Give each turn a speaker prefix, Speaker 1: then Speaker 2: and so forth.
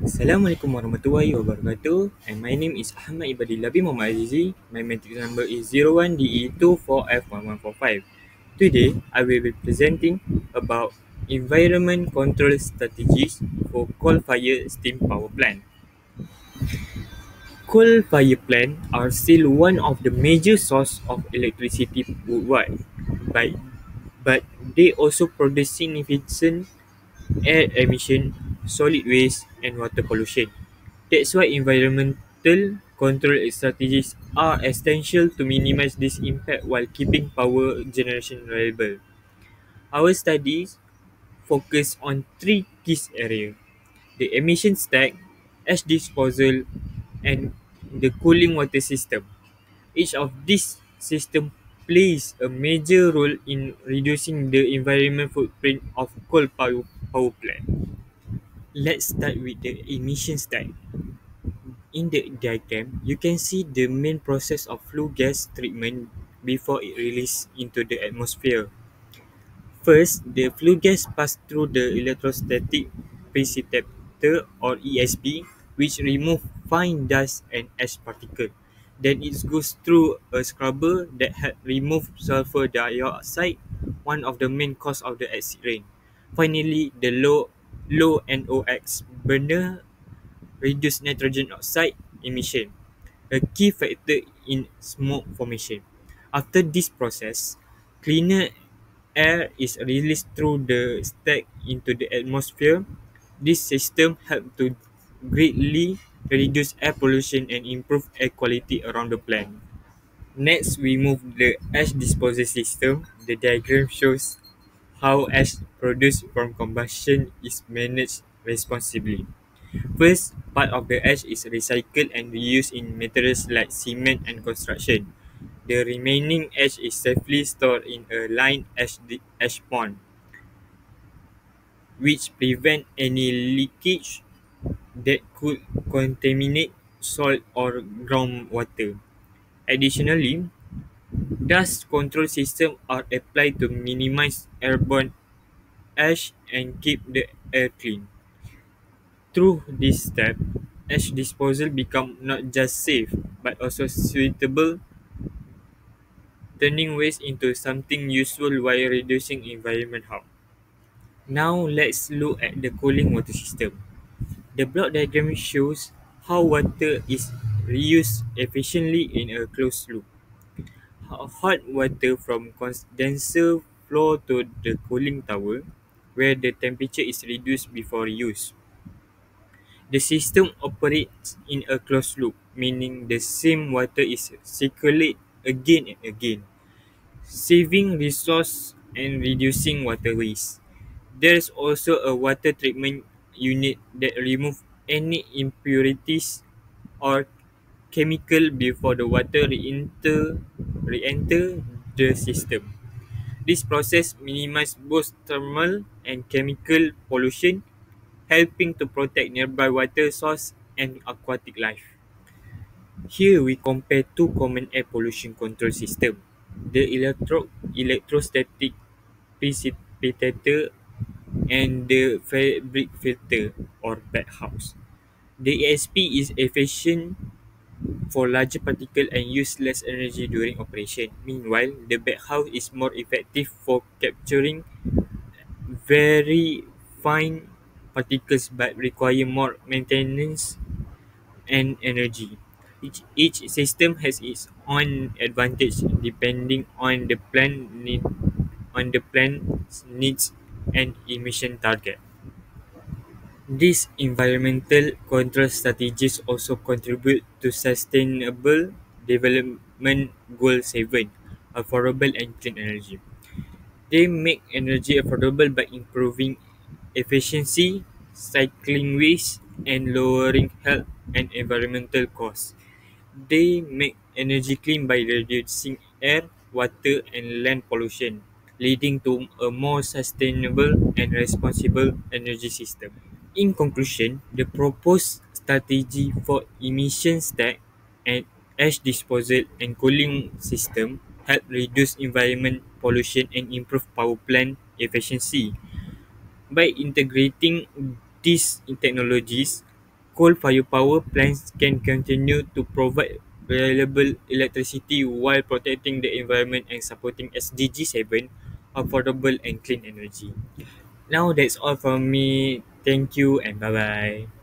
Speaker 1: Assalamualaikum warahmatullahi wabarakatuh. And my name is Ahmad Ibadillah bin Muhammad Azizi. My matric number is 01DE24F1145. Today, I will be presenting about environment control strategies for coal-fired steam power plant. Coal-fired plants are still one of the major sources of electricity worldwide, but, but they also produce significant air emission, solid waste, and water pollution. That's why environmental control strategies are essential to minimize this impact while keeping power generation reliable. Our studies focus on three key areas: the emission stack, ash disposal, and the cooling water system. Each of these systems plays a major role in reducing the environmental footprint of power plant. Let's start with the emission stack. In the diagram, you can see the main process of flue gas treatment before it released into the atmosphere. First, the flue gas passes through the electrostatic precipitator or ESP, which remove fine dust and ash particles. Then it goes through a scrubber that help remove sulfur dioxide, one of the main cause of the acid rain. Finally, the low NOx burner reduce nitrogen oxide emission, a key factor in smoke formation. After this process, cleaner air is released through the stack into the atmosphere. This system helps to greatly reduce air pollution and improve air quality around the plant. Next, we move the ash disposal system. The diagram shows how ash produced from combustion is managed responsibly. First part of the ash is recycled and reused in materials like cement and construction. The remaining ash is safely stored in a lined ash pond, which prevent any leakage that could contaminate soil or groundwater. Additionally, dust control systems are applied to minimize airborne ash and keep the air clean. Through this step, ash disposal become not just safe but also suitable, turning waste into something useful while reducing environment harm. Now let's look at the cooling water system. The block diagram shows how water is reused efficiently in a closed loop. Hot water from condenser flow to the cooling tower, where the temperature is reduced before use. The system operates in a closed loop, meaning the same water is circulated again and again, saving resource and reducing water waste. There is also a water treatment unit that removes any impurities or chemical before the water re-enter the system. This process minimizes both thermal and chemical pollution, helping to protect nearby water source and aquatic life. Here we compare two common air pollution control systems: the electrostatic precipitator and the fabric filter or baghouse. The ESP is efficient for larger particles and use less energy during operation. Meanwhile, the baghouse is more effective for capturing very fine particles but require more maintenance and energy. Each system has its own advantage depending on the plant's needs and emission target. These environmental control strategies also contribute to Sustainable Development Goal 7, affordable and clean energy. They make energy affordable by improving efficiency, cycling waste, and lowering health and environmental costs. They make energy clean by reducing air, water, and land pollution, leading to a more sustainable and responsible energy system. In conclusion, the proposed strategy for emission stack and ash disposal and cooling system help reduce environment pollution and improve power plant efficiency. By integrating these technologies, coal-fired power plants can continue to provide reliable electricity while protecting the environment and supporting SDG 7, affordable and clean energy. Now that's all from me. Thank you and bye bye.